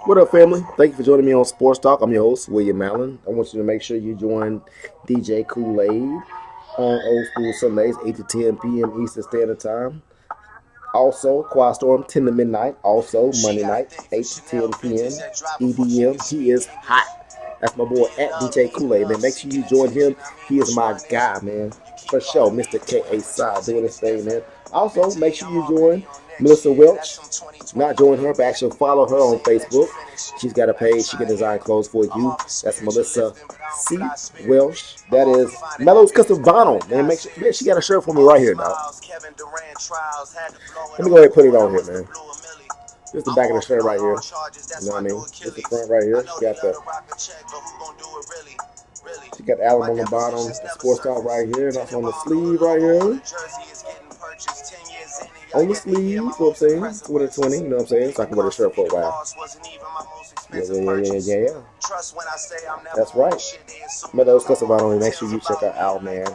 What up, family? Thank you for joining me on Sports Talk. I'm your host, William Allen. I want you to make sure you join DJ Kool-Aid on Old School Sundays, 8 to 10 p.m. Eastern Standard Time. Also, Quiet Storm, 10 to midnight. Also, Monday night, 8 to 10 p.m. EDM. He is hot. That's my boy at DJ Kool-Aid, man. Make sure you join him. He is my guy, man. For sure, Mr. K.A. Side doing his thing, man. Also, make sure you join Melissa Welch. Not join her, but actually follow her on Facebook. She's got a page. She can design clothes for you. That's Melissa C. Welsh. That is Mellows Custom Vinyl. Man, make sure man, she got a shirt for me right here, dog. Let me go ahead and put it on here, man. This is the back of the shirt right here. You know what I mean? This is the front right here. She got the album on the bottom, the sports talk right here, and also on the sleeve right here. On the sleeve, you know what I'm saying? 2020, you know what I'm saying? So I can wear the shirt for a while. Yeah. That's right. But those custom vinyl, make sure you check her out, man.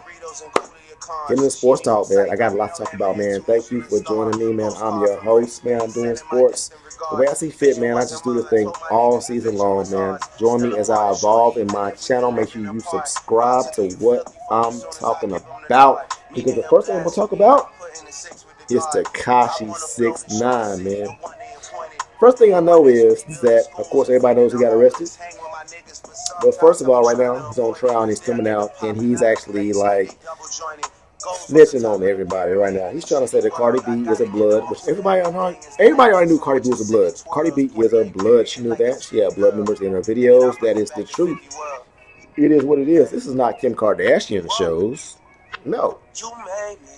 Get into sports talk, man. I got a lot to talk about, man. Thank you for joining me, man. I'm your host, man. I'm doing sports the way I see fit, man. I just do the thing all season long, man. Join me as I evolve in my channel. Make sure you subscribe to what I'm talking about. Because the first thing I'm going to talk about is Tekashi 6ix9ine, man. First thing I know is that, of course, everybody knows he got arrested. But first of all, right now, he's on trial and he's coming out and he's actually like snitching on everybody right now. He's trying to say that Cardi B is a blood, which everybody already knew Cardi B was a blood. Cardi B is a blood. She knew that. She had blood members in her videos. That is the truth. It is what it is. This is not Kim Kardashian shows. No.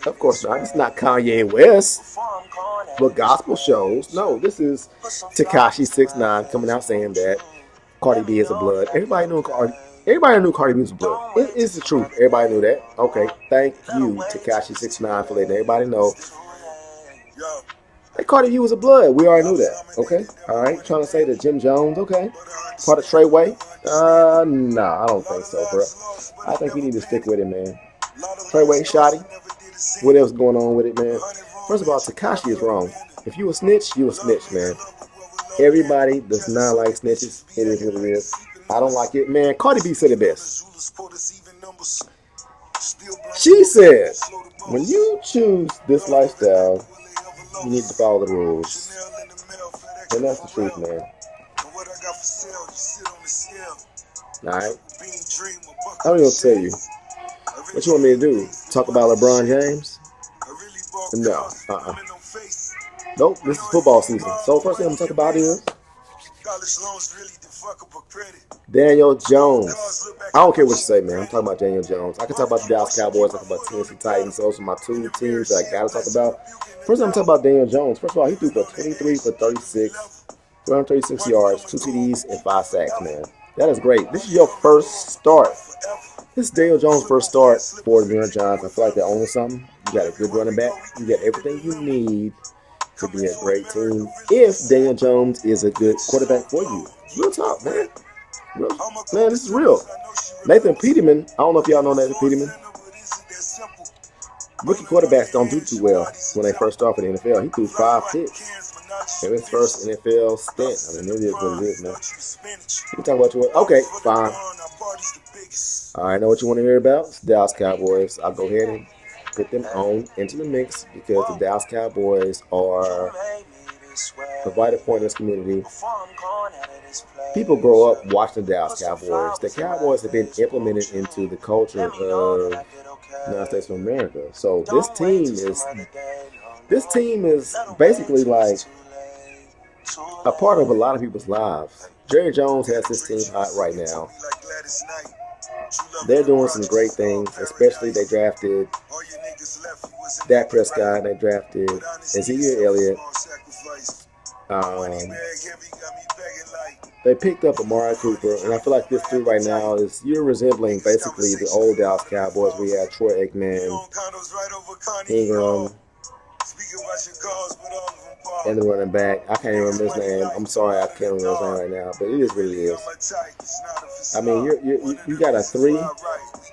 Of course not. It's not Kanye West. But gospel shows. No, this is Tekashi 6ix9ine coming out saying that Cardi B is a blood. Everybody knew Cardi B was a blood. It is the truth. Everybody knew that. Okay. Thank you, Tekashi 6ix9ine, for letting everybody know that Cardi B was a blood. We already knew that. Okay. All right. Trying to say that Jim Jones. Okay. Part of Treyway. Nah, I don't think so, bro. I think you need to stick with it, man. Treyway, Shotty. What else going on with it, man? First of all, Tekashi is wrong. If you a snitch, you a snitch, man. Everybody does not like snitches. It is what it is. I don't like it, man. Cardi B said it best. She said, when you choose this lifestyle, you need to follow the rules. And that's the truth, man. Alright? I'm going to tell you. What you want me to do? Talk about LeBron James? No. Nope, this is football season. So first thing I'm going to talk about is Daniel Jones. I don't care what you say, man. I'm talking about Daniel Jones. I can talk about the Dallas Cowboys, talk about Tennessee Titans. Those are my two teams that I got to talk about. First I'm talking about Daniel Jones. First of all, he threw for 23 for 36, 336 yards, 2 TDs, and 5 sacks, man. That is great. This is your first start. This is Daniel Jones' first start for the New York Giants. I feel like they're owning something. You got a good running back. You got everything you need to be a great team if Daniel Jones is a good quarterback for you. Real talk, man. Man, this is real. Nathan Peterman, I don't know if y'all know Nathan Peterman. Rookie quarterbacks don't do too well when they first start for the NFL. He threw 5 picks in his first NFL stint. I mean, it is what it is, man. We talk about you. Okay, fine. I know what you want to hear about. It's the Dallas Cowboys. I'll go ahead and put them on into the mix because the Dallas Cowboys are a vital point in this community. People grow up watching the Dallas Cowboys. The Cowboys have been implemented into the culture of the United States of America. So this team is basically like a part of a lot of people's lives. Jerry Jones has this team hot right now. They're doing some great things, especially they drafted Dak Prescott, they drafted Ezekiel Elliott. They picked up Amari Cooper, and I feel like this dude right now you're resembling basically the old Dallas Cowboys. We had Troy Aikman, Ingram, and the running back. I can't even remember his name. I'm sorry, I can't remember his name right now, but it is what it is. I mean, you got a 3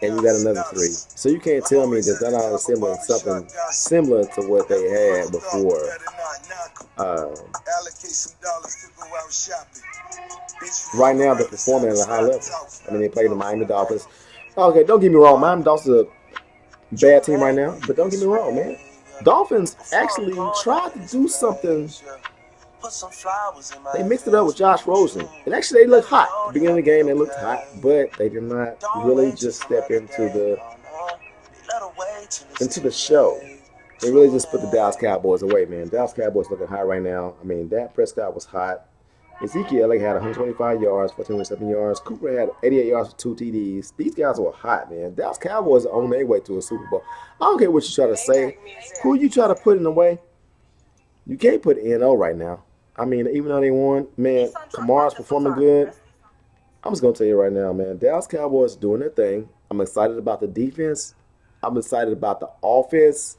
and you got another 3. So you can't tell me that they're not assembling something similar to what they had before. Right now, they're performing at a high level. I mean, they play the Miami Dolphins. Okay, don't get me wrong. Miami Dolphins is a bad team right now, but don't get me wrong, man. Dolphins actually tried to do something. They mixed it up with Josh Rosen. And actually, they looked hot. At the beginning of the game, they looked hot, but they did not really just step into the show. They really just put the Dallas Cowboys away, man. Dallas Cowboys looking hot right now. I mean, Dak Prescott was hot. Ezekiel Elliott had 125 yards, 14.7 yards. Cooper had 88 yards for 2 TDs. These guys were hot, man. Dallas Cowboys are on their way to a Super Bowl. I don't care what you try to say. Who you try to put in the way, you can't put NO right now. I mean, even though they won, man, Kamara's performing good. I'm just going to tell you right now, man, Dallas Cowboys doing their thing. I'm excited about the defense. I'm excited about the offense.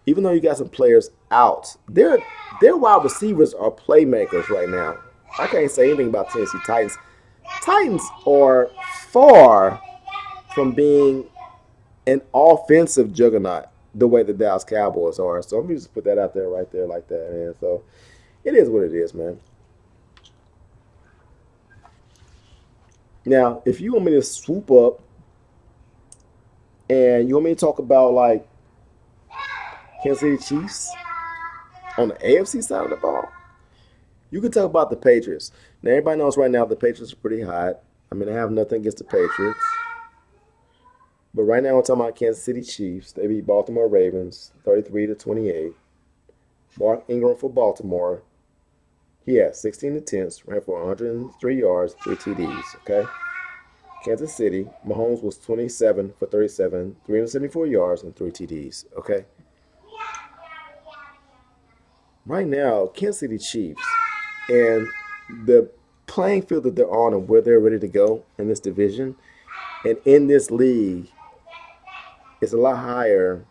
Even though you got some players out, their wide receivers are playmakers right now. I can't say anything about Tennessee Titans. Titans are far from being an offensive juggernaut the way the Dallas Cowboys are. So let me just put that out there right there like that, man. So it is what it is, man. Now, if you want me to swoop up and you want me to talk about like Kansas City Chiefs on the AFC side of the ball, you can talk about the Patriots. Now, everybody knows right now the Patriots are pretty hot. I mean, I have nothing against the Patriots. But right now, I'm talking about Kansas City Chiefs. They beat Baltimore Ravens 33-28. Mark Ingram for Baltimore. He had 16 attempts, ran for 103 yards, 3 TDs, okay? Kansas City, Mahomes was 27 for 37, 374 yards, and 3 TDs, okay? Right now, Kansas City Chiefs and the playing field that they're on and where they're ready to go in this division and in this league is a lot higher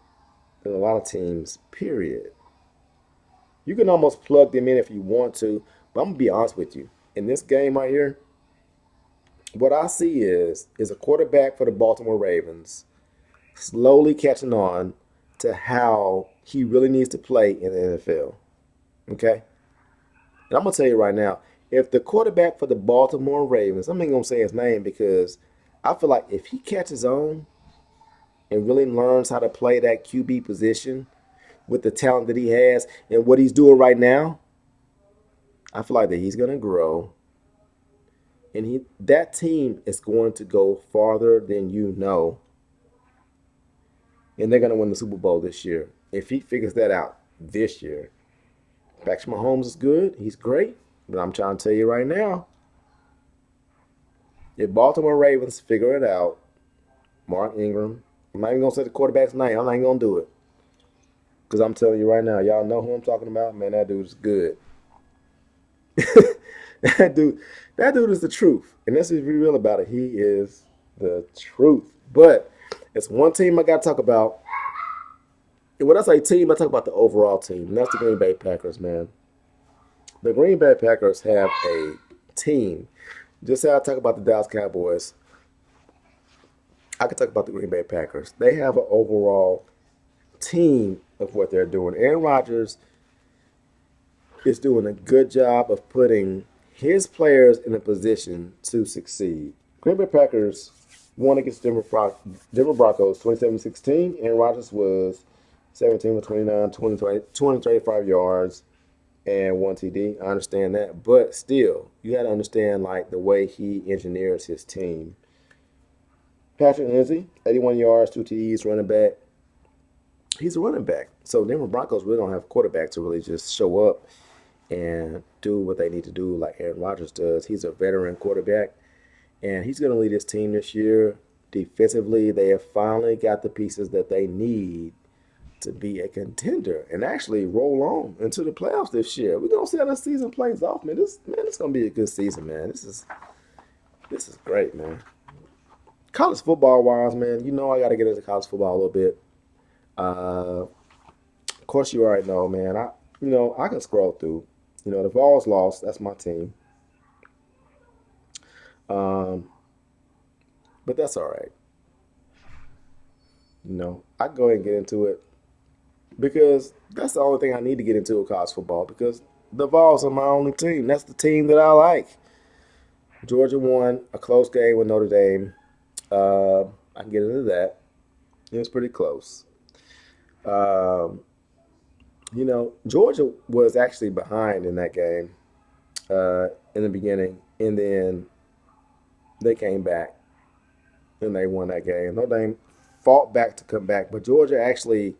than a lot of teams, period. You can almost plug them in if you want to, but I'm going to be honest with you. In this game right here, what I see is a quarterback for the Baltimore Ravens slowly catching on to how he really needs to play in the NFL. Okay? And I'm going to tell you right now, if the quarterback for the Baltimore Ravens, I'm not going to say his name because I feel like if he catches on and really learns how to play that QB position with the talent that he has and what he's doing right now, I feel like that he's going to grow. And that team is going to go farther than you know. And they're going to win the Super Bowl this year. If he figures that out this year. Patrick Mahomes is good. He's great. But I'm trying to tell you right now, if Baltimore Ravens figure it out, Mark Ingram, I'm not even going to say the quarterback's name. I'm not even going to do it. Because I'm telling you right now, y'all know who I'm talking about? Man, that dude is good. That dude is the truth. And let's just be real about it. He is the truth. But it's one team I got to talk about. And when I say team, I talk about the overall team. And that's the Green Bay Packers, man. The Green Bay Packers have a team. Just how I talk about the Dallas Cowboys, I can talk about the Green Bay Packers. They have an overall team of what they're doing. Aaron Rodgers is doing a good job of putting his players in a position to succeed. Green Bay Packers won against Denver Broncos 27-16. Aaron Rodgers was 17 for 29, 235 yards, and 1 TD. I understand that. But still, you got to understand like the way he engineers his team. Patrick Lindsay, 81 yards, 2 TDs, running back. He's a running back. So Denver Broncos really don't have a quarterback to really just show up and do what they need to do like Aaron Rodgers does. He's a veteran quarterback, and he's going to lead his team this year. Defensively, they have finally got the pieces that they need to be a contender and actually roll on into the playoffs this year. We're going to see how this season plays off, man. It's going to be a good season, man. This is great, man. College football-wise, man, you know I got to get into college football a little bit. Of course, you already know, man. I can scroll through. The Vols lost. That's my team. But that's all right. I can go ahead and get into it. because that's the only thing I need to get into with college football because the Vols are my only team. That's the team that I like. Georgia won a close game with Notre Dame. I can get into that. It was pretty close. Um, Georgia was actually behind in that game in the beginning, and then they came back and they won that game. Notre Dame fought back to come back, but Georgia actually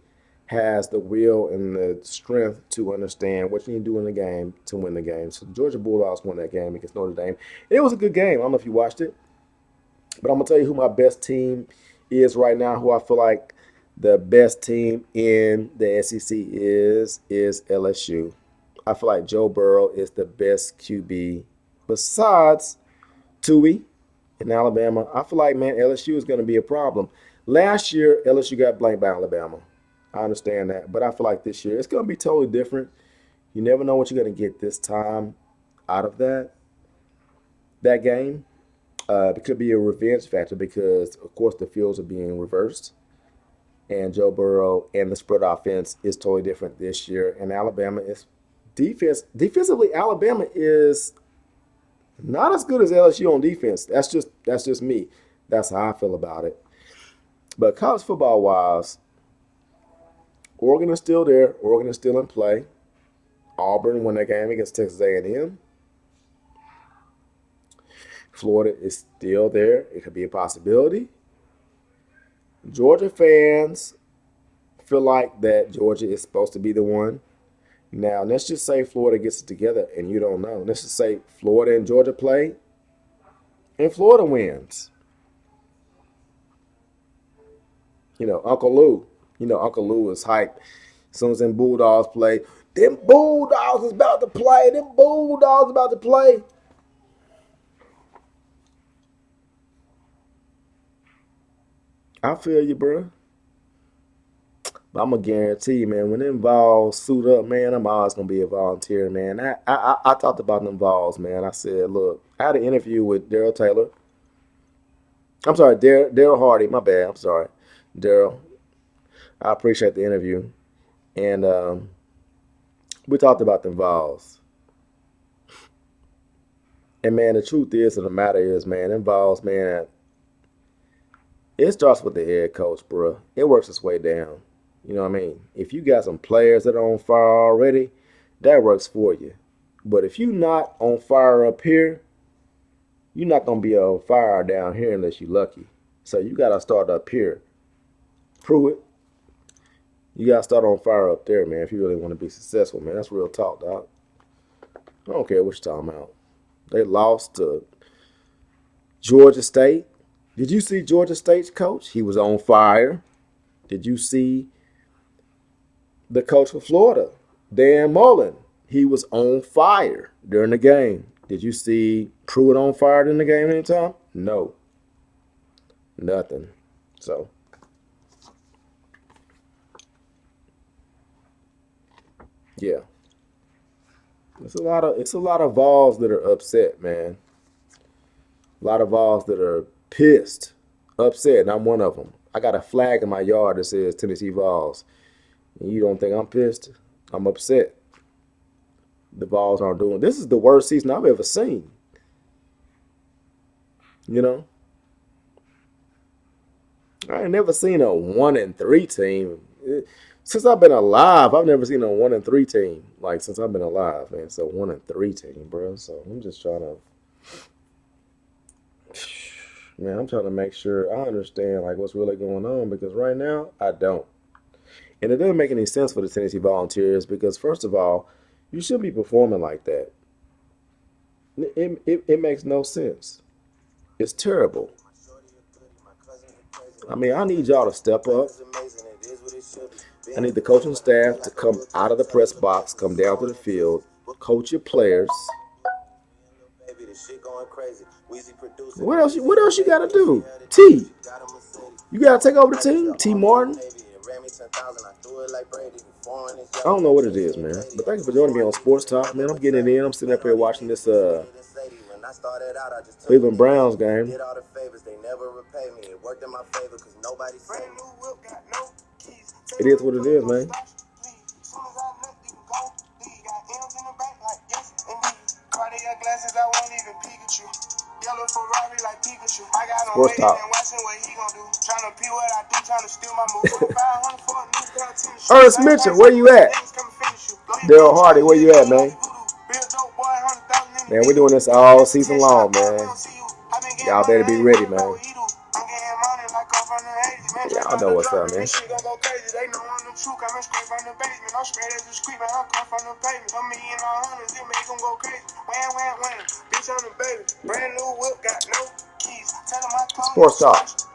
has the will and the strength to understand what you need to do in the game to win the game. So the Georgia Bulldogs won that game against Notre Dame. And it was a good game. I don't know if you watched it, but I'm gonna tell you who my best team is right now. Who I feel like the best team in the SEC is LSU. I feel like Joe Burrow is the best QB besides Tui in Alabama. I feel like, man, LSU is going to be a problem. Last year, LSU got blanked by Alabama. I understand that. But I feel like this year, it's going to be totally different. You never know what you're going to get this time out of that game. It could be a revenge factor because, of course, the fields are being reversed. And Joe Burrow and the spread offense is totally different this year. And Alabama is defensively, Alabama is not as good as LSU on defense. That's just me. That's how I feel about it. But college football wise, Oregon is still there. Oregon is still in play. Auburn won that game against Texas A&M. Florida is still there. It could be a possibility. Georgia fans feel like that Georgia is supposed to be the one. Now, let's just say Florida gets it together and you don't know. Let's just say Florida and Georgia play and Florida wins. Uncle Lou. Uncle Lou is hyped. As soon as them Bulldogs play, them Bulldogs is about to play. Them Bulldogs about to play. I feel you, bro. But I'm gonna guarantee you, man, when them Vols suit up, man, I'm always gonna be a volunteer, man. I talked about them Vols, man. I said, look, I had an interview with Daryl Taylor. I'm sorry, Daryl Hardy. My bad. I'm sorry, Daryl. I appreciate the interview, and we talked about them Vols. And man, the truth of the matter is, man, them Vols, man, it starts with the head coach, bro. It works its way down. You know what I mean? If you got some players that are on fire already, that works for you. But if you're not on fire up here, you're not going to be on fire down here unless you're lucky. So you got to start up here. Prove it. You got to start on fire up there, man, if you really want to be successful, man. That's real talk, dog. I don't care what you're talking about. They lost to Georgia State. Did you see Georgia State's coach? He was on fire. Did you see the coach for Florida, Dan Mullen? He was on fire during the game. Did you see Pruitt on fire during the game anytime? No. Nothing. So, yeah. It's a lot of Vols that are upset, man. A lot of Vols that are pissed, upset, and I'm one of them. I got a flag in my yard that says Tennessee Vols. And you don't think I'm pissed? I'm upset. The Vols aren't doing. This is the worst season I've ever seen. I ain't never seen a 1-3 team. Since I've been alive, I've never seen a 1-3 team. Like since I've been alive, man. It's a 1-3 team, bro. So I'm just trying to. Man, I'm trying to make sure I understand like what's really going on because right now I don't. And it doesn't make any sense for the Tennessee Volunteers because first of all, you shouldn't be performing like that. It makes no sense. It's terrible. I mean, I need y'all to step up. I need the coaching staff to come out of the press box, come down to the field, coach your players. What else you got to do? T. You got to take over the team? T. Martin? I don't know what it is, man. But thank you for joining me on Sports Talk, man. I'm getting it in. I'm sitting up here watching this Cleveland Browns game. It is what it is, man. glasses, I won't even peek at you. Yellow Ferrari like Pikachu. I got him waiting and watching what he gon' do. Tryna pee what I do, tryna steal my move. 500 for a new pair of tennis shoes. Ernest Mitchell, where you at? Daryl Hardy, where you at, man? Man, we're doing this all season long, man. Y'all better be ready, man. Y'all know what's up, man. Sports Talk.